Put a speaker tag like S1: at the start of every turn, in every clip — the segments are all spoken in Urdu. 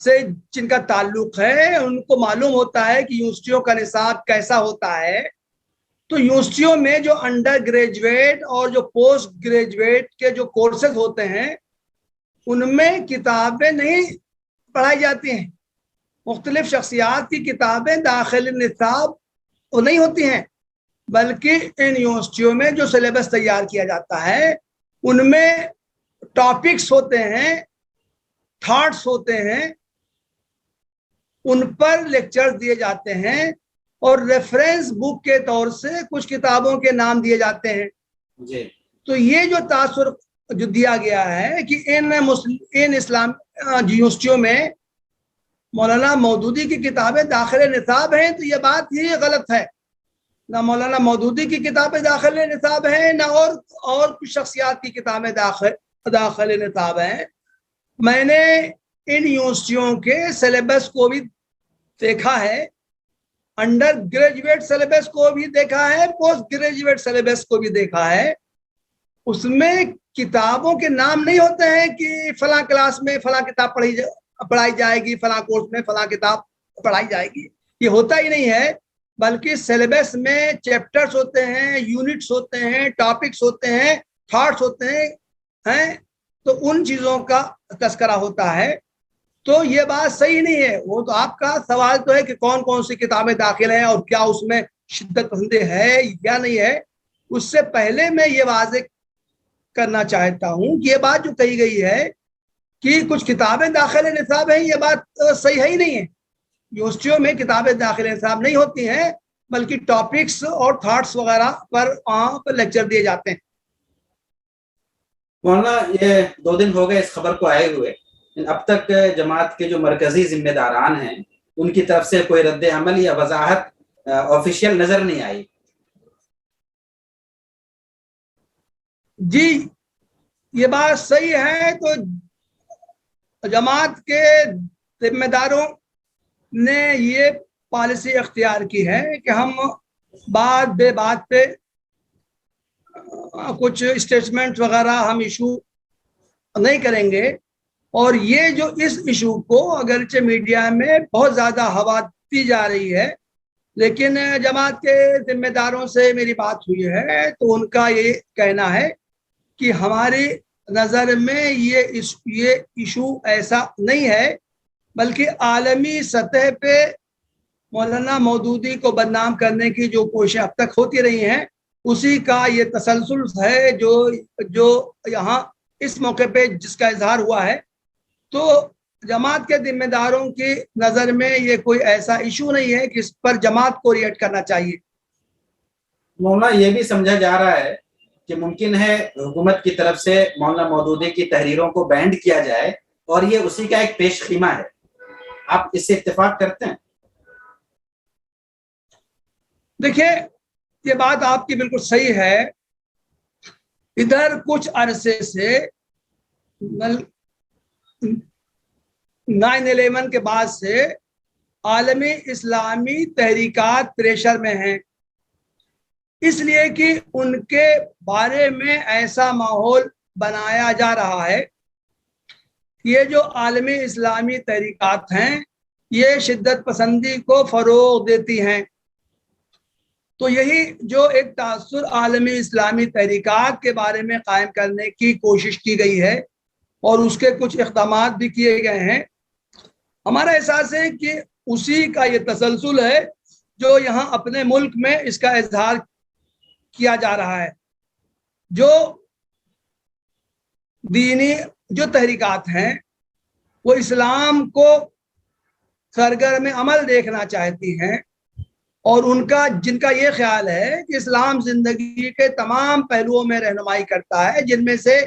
S1: سے جن کا تعلق ہے ان کو معلوم ہوتا ہے کہ یونیورسٹیوں کا نصاب کیسا ہوتا ہے. تو یونیورسٹیوں میں جو انڈر گریجویٹ اور جو پوسٹ گریجویٹ کے جو کورسز ہوتے ہیں ان میں کتابیں نہیں پڑھائی جاتی ہیں. مختلف شخصیات کی کتابیں داخل نصاب وہ نہیں ہوتی ہیں، بلکہ ان یونیورسٹیوں میں جو سلیبس تیار کیا جاتا ہے ان میں ٹاپکس ہوتے ہیں، تھاٹس ہوتے ہیں، ان پر لیکچر دیے جاتے ہیں اور ریفرنس بک کے طور سے کچھ کتابوں کے نام دیے جاتے ہیں.
S2: جی.
S1: تو یہ جو تاثر جو دیا گیا ہے کہ ان اسلام یونیورسٹیوں میں مولانا مودودی کی کتابیں داخل نصاب ہیں، تو یہ بات ہی غلط ہے. نہ مولانا مودودی کی کتابیں داخل نصاب ہیں، نہ اور کچھ شخصیات کی کتابیں داخل نصاب ہیں. میں نے ان یونیورسٹیوں کے سلیبس کو بھی دیکھا ہے، انڈر گریجویٹ سلیبس کو بھی دیکھا ہے، پوسٹ گریجویٹ سلیبس کو بھی دیکھا ہے. اس میں کتابوں کے نام نہیں ہوتے ہیں کہ فلاں کلاس میں فلاں کتاب پڑھائی جائے گی، فلاں کورس میں فلاں کتاب پڑھائی جائے گی. یہ ہوتا ہی نہیں ہے، بلکہ سلیبس میں چیپٹرز ہوتے ہیں، یونٹس ہوتے ہیں، ٹاپکس ہوتے ہیں، تھاٹس ہوتے ہیں، تو ان چیزوں کا تذکرہ ہوتا ہے. تو یہ بات صحیح نہیں ہے. وہ تو آپ کا سوال تو ہے کہ کون کون سی کتابیں داخل ہیں اور کیا اس میں شدت پسندی ہے یا نہیں ہے. اس سے پہلے میں یہ واضح کرنا چاہتا ہوں کہ یہ بات جو کہی گئی ہے کہ کچھ کتابیں داخل نصاب ہیں، یہ بات صحیح ہے ہی نہیں ہے. یونیورسٹیوں میں کتابیں داخل نصاب نہیں ہوتی ہیں، بلکہ ٹاپکس اور تھاٹس وغیرہ پر لیکچر دیے جاتے ہیں.
S2: مولانا یہ 2 دن ہو گئے اس خبر کو آئے ہوئے، اب تک جماعت کے جو مرکزی ذمہ داران ہیں ان کی طرف سے کوئی رد عمل یا وضاحت آفیشیل نظر نہیں آئی.
S1: جی یہ بات صحیح ہے. تو جماعت کے ذمہ داروں نے یہ پالیسی اختیار کی ہے کہ ہم بات بے بات پہ کچھ اسٹیٹمنٹ وغیرہ ہم ایشو نہیں کریں گے. اور یہ جو اس ایشو کو اگرچہ میڈیا میں بہت زیادہ ہوا دی جا رہی ہے، لیکن جماعت کے ذمہ داروں سے میری بات ہوئی ہے تو ان کا یہ کہنا ہے کہ ہماری نظر میں یہ ایشو ایسا نہیں ہے، بلکہ عالمی سطح پہ مولانا مودودی کو بدنام کرنے کی جو کوششیں اب تک ہوتی رہی ہیں اسی کا یہ تسلسل ہے جو یہاں اس موقع پہ جس کا اظہار ہوا ہے. تو جماعت کے ذمہ داروں کی نظر میں یہ کوئی ایسا ایشو نہیں ہے کہ اس پر جماعت کو ریئیکٹ کرنا چاہیے.
S2: مولانا یہ بھی سمجھا جا رہا ہے کہ ممکن ہے حکومت کی طرف سے مولانا مودودی کی تحریروں کو بینڈ کیا جائے اور یہ اسی کا ایک پیش خیمہ ہے. آپ اس سے اتفاق کرتے ہیں؟
S1: دیکھیں یہ بات آپ کی بالکل صحیح ہے. ادھر کچھ عرصے سے 9/11 کے بعد سے عالمی اسلامی تحریکات پریشر میں ہیں، اس لیے کہ ان کے بارے میں ایسا ماحول بنایا جا رہا ہے. یہ جو عالمی اسلامی تحریکات ہیں یہ شدت پسندی کو فروغ دیتی ہیں. تو یہی جو ایک تاثر عالمی اسلامی تحریکات کے بارے میں قائم کرنے کی کوشش کی گئی ہے اور اس کے کچھ اقدامات بھی کیے گئے ہیں. ہمارا احساس ہے کہ اسی کا یہ تسلسل ہے جو یہاں اپنے ملک میں اس کا اظہار کیا جا رہا ہے. جو دینی جو تحریکات ہیں وہ اسلام کو سرگرم عمل دیکھنا چاہتی ہیں اور جن کا یہ خیال ہے کہ اسلام زندگی کے تمام پہلوؤں میں رہنمائی کرتا ہے، جن میں سے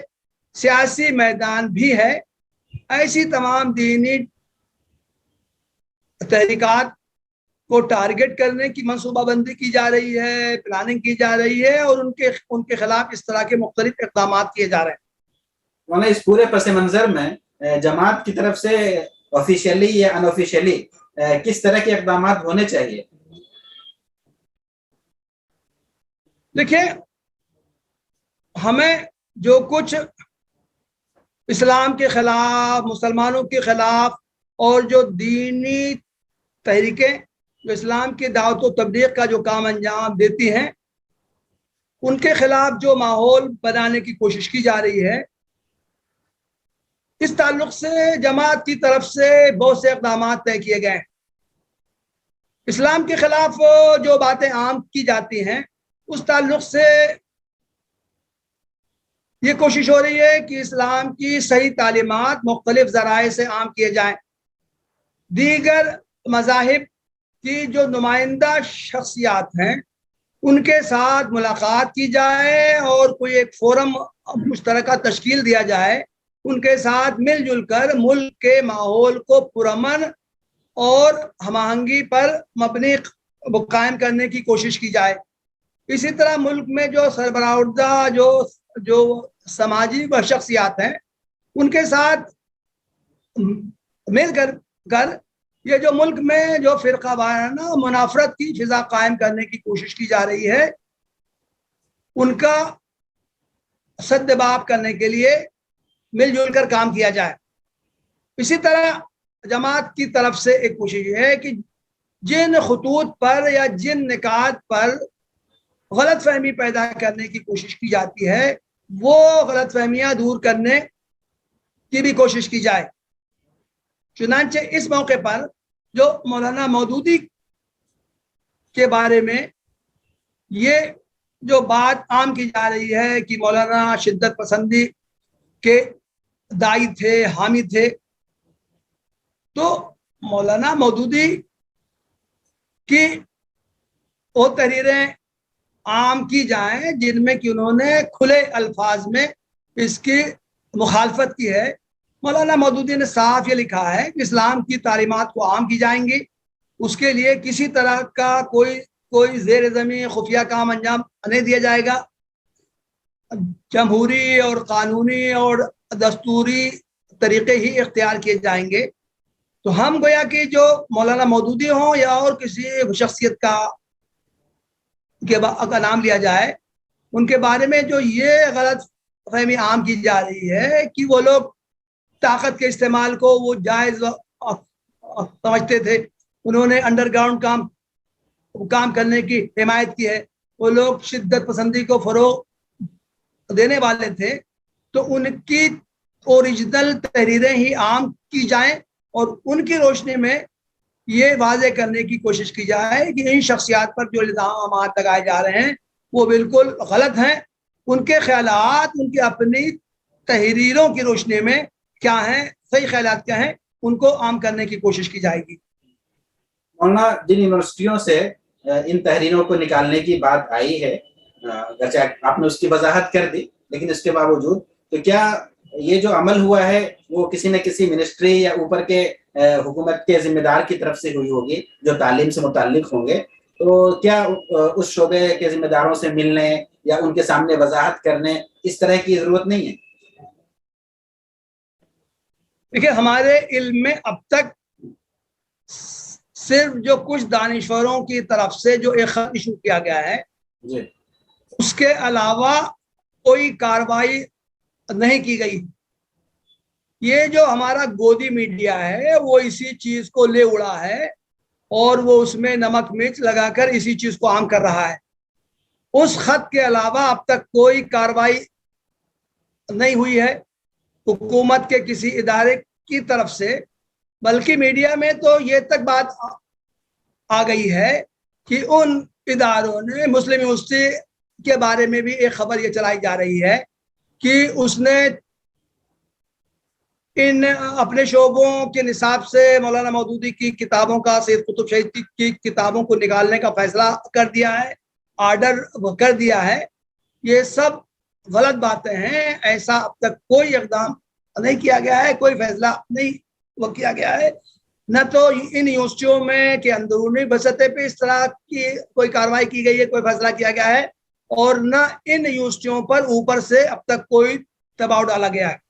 S1: سیاسی میدان بھی ہے. ایسی تمام دینی تحریکات کو ٹارگٹ کرنے کی منصوبہ بندی کی جا رہی ہے، پلاننگ کی جا رہی ہے اور ان کے خلاف اس طرح کے مختلف اقدامات کیے جا رہے ہیں.
S2: اس پورے پس منظر میں جماعت کی طرف سے آفیشیلی یا ان آفیشیلی کس طرح کے اقدامات ہونے چاہیے؟
S1: دیکھیں ہمیں جو کچھ اسلام کے خلاف، مسلمانوں کے خلاف اور جو دینی تحریکیں جو اسلام کی دعوت و تبلیغ کا جو کام انجام دیتی ہیں ان کے خلاف جو ماحول بنانے کی کوشش کی جا رہی ہے، اس تعلق سے جماعت کی طرف سے بہت سے اقدامات طے کیے گئے ہیں۔ اسلام کے خلاف جو باتیں عام کی جاتی ہیں اس تعلق سے یہ کوشش ہو رہی ہے کہ اسلام کی صحیح تعلیمات مختلف ذرائع سے عام کیے جائیں، دیگر مذاہب کی جو نمائندہ شخصیات ہیں ان کے ساتھ ملاقات کی جائے اور کوئی ایک فورم مشترکہ تشکیل دیا جائے، ان کے ساتھ مل جل کر ملک کے ماحول کو پرامن اور ہم آہنگی پر مبنی قائم کرنے کی کوشش کی جائے۔ اسی طرح ملک میں جو سربراہ جو سماجی و شخصیات ہیں ان کے ساتھ مل کر یہ جو ملک میں جو فرقہ وارانہ منافرت کی فضا قائم کرنے کی کوشش کی جا رہی ہے ان کا سدباب کرنے کے لیے مل جل کر کام کیا جائے۔ اسی طرح جماعت کی طرف سے ایک کوشش یہ ہے کہ جن خطوط پر یا جن نکات پر غلط فہمی پیدا کرنے کی کوشش کی جاتی ہے وہ غلط فہمیاں دور کرنے کی بھی کوشش کی جائے۔ چنانچہ اس موقع پر جو مولانا مودودی کے بارے میں یہ جو بات عام کی جا رہی ہے کہ مولانا شدت پسندی کے داعی تھے، حامی تھے، تو مولانا مودودی کی وہ تحریریں عام کی جائیں جن میں کہ انہوں نے کھلے الفاظ میں اس کی مخالفت کی ہے۔ مولانا مودودی نے صاف یہ لکھا ہے کہ اسلام کی تعلیمات کو عام کی جائیں گی، اس کے لیے کسی طرح کا کوئی زیر زمین خفیہ کام انجام نہیں دیا جائے گا، جمہوری اور قانونی اور دستوری طریقے ہی اختیار کیے جائیں گے۔ تو ہم گویا کہ جو مولانا مودودی ہوں یا اور کسی شخصیت کا نام لیا جائے ان کے بارے میں جو یہ غلط فہمی عام کی جا رہی ہے کہ وہ لوگ طاقت کے استعمال کو وہ جائز سمجھتے تھے، انہوں نے انڈر گراؤنڈ کام کرنے کی حمایت کی ہے، وہ لوگ شدت پسندی کو فروغ دینے والے تھے، تو ان کی اوریجنل تحریریں ہی عام کی جائیں اور ان کی روشنی میں یہ واضح کرنے کی کوشش کی جائے کہ ان شخصیات پر جو الزامات لگائے جا رہے ہیں وہ بالکل غلط ہیں، ان کے خیالات ان کی اپنی تحریروں کی روشنی میں کیا ہیں، صحیح خیالات کیا ہیں، ان کو عام کرنے کی کوشش کی جائے گی۔
S2: مولانا جن یونیورسٹیوں سے ان تحریروں کو نکالنے کی بات آئی ہے، اگرچہ آپ نے اس کی وضاحت کر دی، لیکن اس کے باوجود تو کیا یہ جو عمل ہوا ہے وہ کسی نہ کسی منسٹری یا اوپر کے حکومت کے ذمہ دار کی طرف سے ہوئی ہوگی جو تعلیم سے متعلق ہوں گے، تو کیا اس شعبے کے ذمہ داروں سے ملنے یا ان کے سامنے وضاحت کرنے اس طرح کی ضرورت نہیں ہے؟
S1: دیکھیں، ہمارے علم میں اب تک صرف جو کچھ دانشوروں کی طرف سے جو ایک خط ایشو کیا گیا ہے
S2: جی،
S1: اس کے علاوہ کوئی کارروائی نہیں کی گئی۔ یہ جو ہمارا گودی میڈیا ہے وہ اسی چیز کو لے اڑا ہے اور وہ اس میں نمک مرچ لگا کر اسی چیز کو عام کر رہا ہے۔ اس خط کے علاوہ اب تک کوئی کارروائی نہیں ہوئی ہے حکومت کے کسی ادارے کی طرف سے، بلکہ میڈیا میں تو یہ تک بات آ گئی ہے کہ ان اداروں نے مسلم یونیورسٹی کے بارے میں بھی ایک خبر یہ چلائی جا رہی ہے کہ اس نے ان اپنے شعبوں کے نصاب سے مولانا مودودی کی کتابوں کا، سید قطب شہید کی کتابوں کو نکالنے کا فیصلہ کر دیا ہے، آرڈر کر دیا ہے۔ یہ سب غلط باتیں ہیں، ایسا اب تک کوئی اقدام نہیں کیا گیا ہے، کوئی فیصلہ نہیں وہ کیا گیا ہے، نہ تو ان یونیورسٹیوں میں کہ اندرونی سطح پہ اس طرح کی کوئی کارروائی کی گئی ہے، کوئی فیصلہ کیا گیا ہے، اور نہ ان یونیورسٹیوں پر اوپر سے اب تک کوئی دباؤ ڈالا گیا ہے۔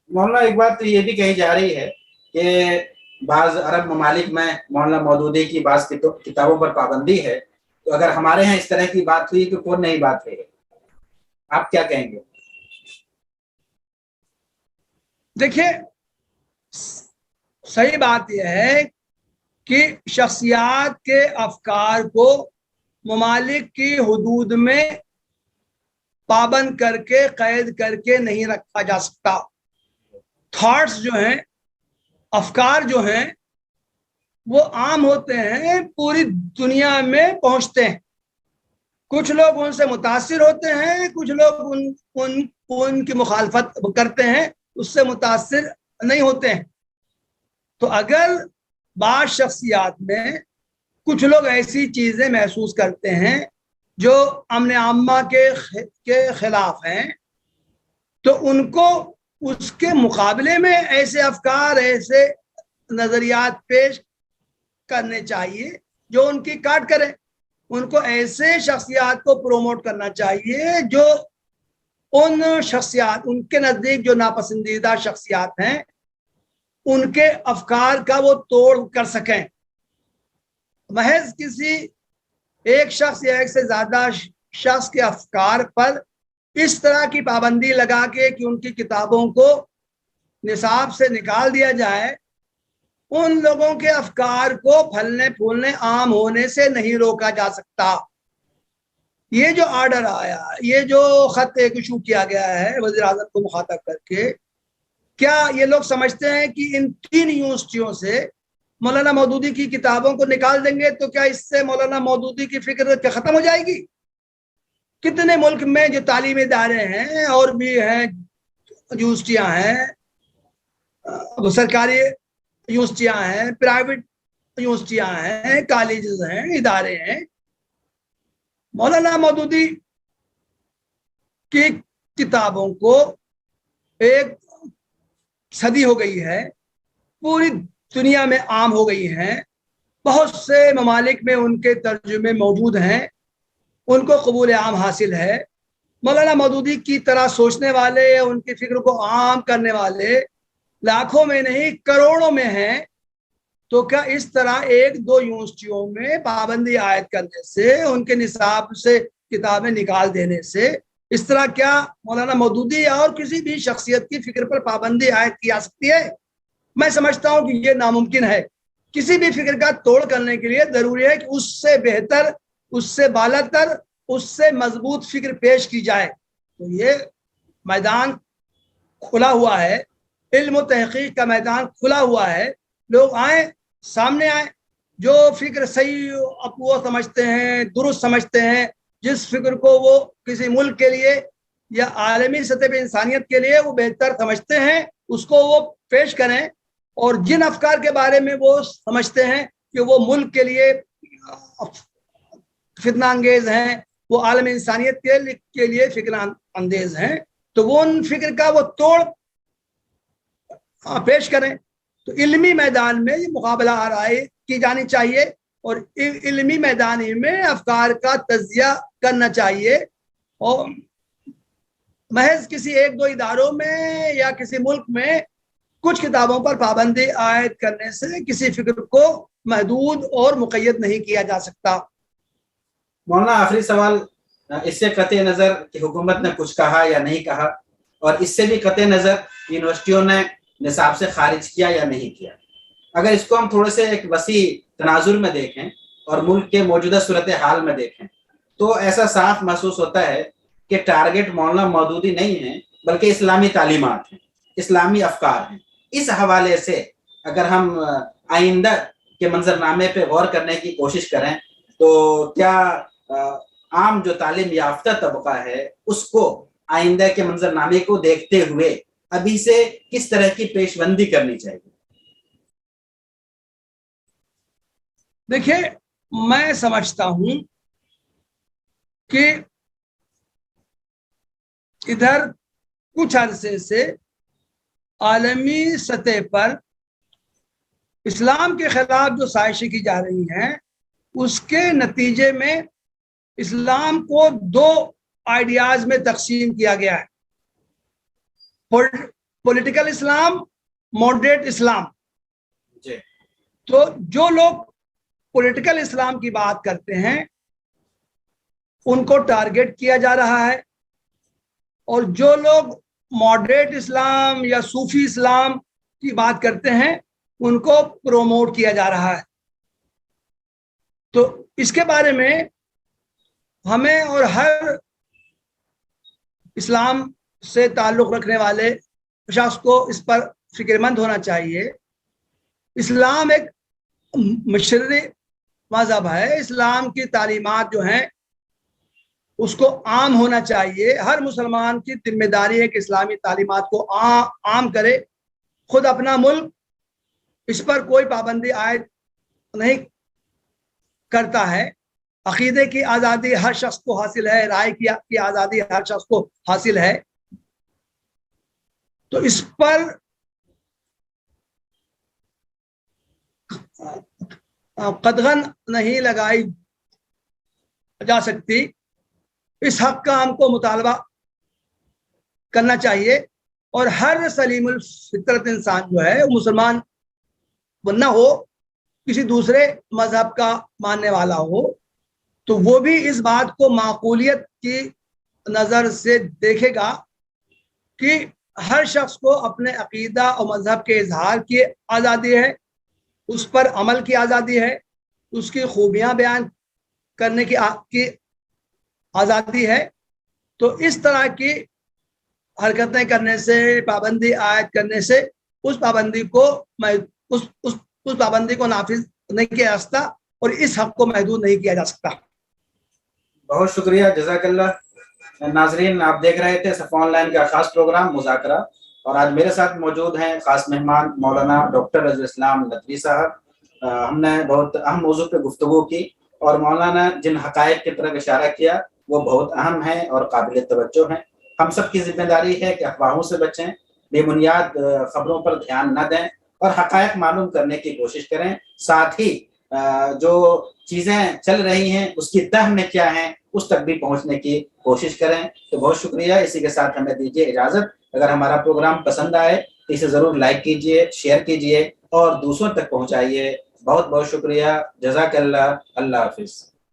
S2: مولانا ایک بات تو یہ بھی کہی جا رہی ہے کہ بعض عرب ممالک میں مولانا مودودی کی بعض کتابوں پر پابندی ہے، تو اگر ہمارے ہاں اس طرح کی بات ہوئی تو کون نہیں بات ہے، آپ کیا کہیں گے؟
S1: دیکھیں، صحیح بات یہ ہے کہ شخصیات کے افکار کو ممالک کی حدود میں پابند کر کے قید کر کے نہیں رکھا جا سکتا. تھاٹس جو ہیں، افکار جو ہیں، وہ عام ہوتے ہیں، پوری دنیا میں پہنچتے ہیں. کچھ لوگ ان سے متاثر ہوتے ہیں، کچھ لوگ ان کی مخالفت کرتے ہیں، اس سے متاثر نہیں ہوتے ہیں. تو اگر بعض شخصیات میں کچھ لوگ ایسی چیزیں محسوس کرتے ہیں جو امن عامہ کے خلاف ہیں، تو ان کو اس کے مقابلے میں ایسے افکار، ایسے نظریات پیش کرنے چاہیے جو ان کی کاٹ کریں. ان کو ایسے شخصیات کو پروموٹ کرنا چاہیے جو ان شخصیات، ان کے نزدیک جو ناپسندیدہ شخصیات ہیں، ان کے افکار کا وہ توڑ کر سکیں. محض کسی ایک شخص یا ایک سے زیادہ شخص کے افکار پر اس طرح کی پابندی لگا کے کہ ان کی کتابوں کو نصاب سے نکال دیا جائے، ان لوگوں کے افکار کو پھلنے پھولنے عام ہونے سے نہیں روکا جا سکتا. یہ جو آرڈر آیا، یہ جو خط ایک ایشو کیا گیا ہے وزیر اعظم کو مخاطب کر کے، کیا یہ لوگ سمجھتے ہیں کہ ان 3 یونیورسٹیوں سے مولانا مودودی کی کتابوں کو نکال دیں گے تو کیا اس سے مولانا مودودی کی فکر ختم ہو جائے گی؟ کتنے ملک میں جو تعلیمی ادارے ہیں اور بھی ہیں، یونیورسٹیاں ہیں، سرکاری یونیورسٹیاں ہیں، پرائیویٹ یونیورسٹیاں ہیں، کالجز ہیں، ادارے ہیں، مولانا مودودی کی کتابوں کو ایک صدی ہو گئی ہے، پوری دنیا میں عام ہو گئی ہیں، بہت سے ممالک میں ان کے ترجمے موجود ہیں، ان کو قبول عام حاصل ہے. مولانا مودودی کی طرح سوچنے والے، ان کی فکر کو عام کرنے والے لاکھوں میں نہیں کروڑوں میں ہیں. تو کیا اس طرح 1-2 یونیورسٹیوں میں پابندی عائد کرنے سے، ان کے نصاب سے کتابیں نکال دینے سے، اس طرح کیا مولانا مودودی یا اور کسی بھی شخصیت کی فکر پر پابندی عائد کی جا سکتی ہے؟ میں سمجھتا ہوں کہ یہ ناممکن ہے. کسی بھی فکر کا توڑ کرنے کے لیے ضروری ہے کہ اس سے بہتر، اس سے بالاتر، اس سے مضبوط فکر پیش کی جائے. تو یہ میدان کھلا ہوا ہے، علم و تحقیق کا میدان کھلا ہوا ہے. لوگ آئیں، سامنے آئیں، جو فکر صحیح وہ سمجھتے ہیں، درست سمجھتے ہیں، جس فکر کو وہ کسی ملک کے لیے یا عالمی سطح پہ انسانیت کے لیے وہ بہتر سمجھتے ہیں، اس کو وہ پیش کریں. اور جن افکار کے بارے میں وہ سمجھتے ہیں کہ وہ ملک کے لیے فتنہ انگیز ہیں، وہ عالم انسانیت کے لیے فکر اندیز ہیں، تو وہ ان فکر کا وہ توڑ پیش کریں. تو علمی میدان میں یہ مقابلہ آرائی کی جانی چاہیے، اور علمی میدان میں افکار کا تجزیہ کرنا چاہیے. اور محض کسی 1-2 اداروں میں یا کسی ملک میں کچھ کتابوں پر پابندی عائد کرنے سے کسی فکر کو محدود اور مقید نہیں کیا جا سکتا.
S2: مولانا آخری سوال، اس سے قطع نظر کہ حکومت نے کچھ کہا یا نہیں کہا، اور اس سے بھی قطع نظر یونیورسٹیوں نے نصاب سے خارج کیا یا نہیں کیا، اگر اس کو ہم تھوڑے سے ایک وسیع تناظر میں دیکھیں اور ملک کے موجودہ صورتحال میں دیکھیں، تو ایسا صاف محسوس ہوتا ہے کہ ٹارگٹ مولانا مودودی نہیں ہیں بلکہ اسلامی تعلیمات ہیں، اسلامی افکار ہیں. اس حوالے سے اگر ہم آئندہ کے منظرنامے پہ غور کرنے کی کوشش کریں تو کیا عام جو تعلیم یافتہ طبقہ ہے اس کو آئندہ کے منظرنامے کو دیکھتے ہوئے ابھی سے کس طرح کی پیش بندی کرنی چاہیے؟
S1: دیکھیں، میں سمجھتا ہوں کہ ادھر کچھ عرصے سے عالمی سطح پر اسلام کے خلاف جو سازشیں کی جا رہی ہیں، اس کے نتیجے میں اسلام کو 2 آئیڈیاز میں تقسیم کیا گیا ہے: پولیٹیکل اسلام، ماڈریٹ اسلام. تو جو لوگ پولیٹیکل اسلام کی بات کرتے ہیں ان کو ٹارگٹ کیا جا رہا ہے، اور جو لوگ ماڈریٹ اسلام یا صوفی اسلام کی بات کرتے ہیں ان کو پروموٹ کیا جا رہا ہے. تو اس کے بارے میں ہمیں اور ہر اسلام سے تعلق رکھنے والے شخص کو اس پر فکر مند ہونا چاہیے. اسلام ایک مشرعی مذہب ہے. اسلام کی تعلیمات جو ہیں اس کو عام ہونا چاہیے. ہر مسلمان کی ذمہ داری ہے کہ اسلامی تعلیمات کو عام کرے. خود اپنا ملک اس پر کوئی پابندی عائد نہیں کرتا ہے. عقیدے کی آزادی ہر شخص کو حاصل ہے, رائے کی آزادی ہر شخص کو حاصل ہے. تو اس پر قدغن نہیں لگائی جا سکتی. اس حق کا ہم کو مطالبہ کرنا چاہیے. اور ہر سلیم الفطرت انسان جو ہے وہ مسلمان نہ ہو, کسی دوسرے مذہب کا ماننے والا ہو, تو وہ بھی اس بات کو معقولیت کی نظر سے دیکھے گا کہ ہر شخص کو اپنے عقیدہ اور مذہب کے اظہار کی آزادی ہے, اس پر عمل کی آزادی ہے, اس کی خوبیاں بیان کرنے کی آزادی ہے. تو اس طرح کی حرکتیں کرنے سے, پابندی عائد کرنے سے اس پابندی کو نافذ نہیں کیا جا سکتا اور اس حق کو محدود نہیں کیا جا سکتا.
S2: بہت شکریہ, جزاک اللہ. ناظرین, آپ دیکھ رہے تھے صفا آن لائن کا خاص پروگرام مذاکرہ, اور آج میرے ساتھ موجود ہیں خاص مہمان مولانا ڈاکٹر رضی اسلام ندوی صاحب. ہم نے بہت اہم موضوع پہ گفتگو کی اور مولانا جن حقائق کی طرف اشارہ کیا وہ بہت اہم ہیں اور قابل توجہ ہیں. ہم سب کی ذمہ داری ہے کہ افواہوں سے بچیں, بے بنیاد خبروں پر دھیان نہ دیں اور حقائق معلوم کرنے کی کوشش کریں. ساتھ ہی جو چیزیں چل رہی ہیں اس کی تہ میں کیا ہیں اس تک بھی پہنچنے کی کوشش کریں. تو بہت شکریہ. اسی کے ساتھ ہمیں دیجیے اجازت. اگر ہمارا پروگرام پسند آئے تو اسے ضرور لائک کیجیے, شیئر کیجیے اور دوسروں تک پہنچائیے. بہت بہت شکریہ. جزاک اللہ. اللہ حافظ.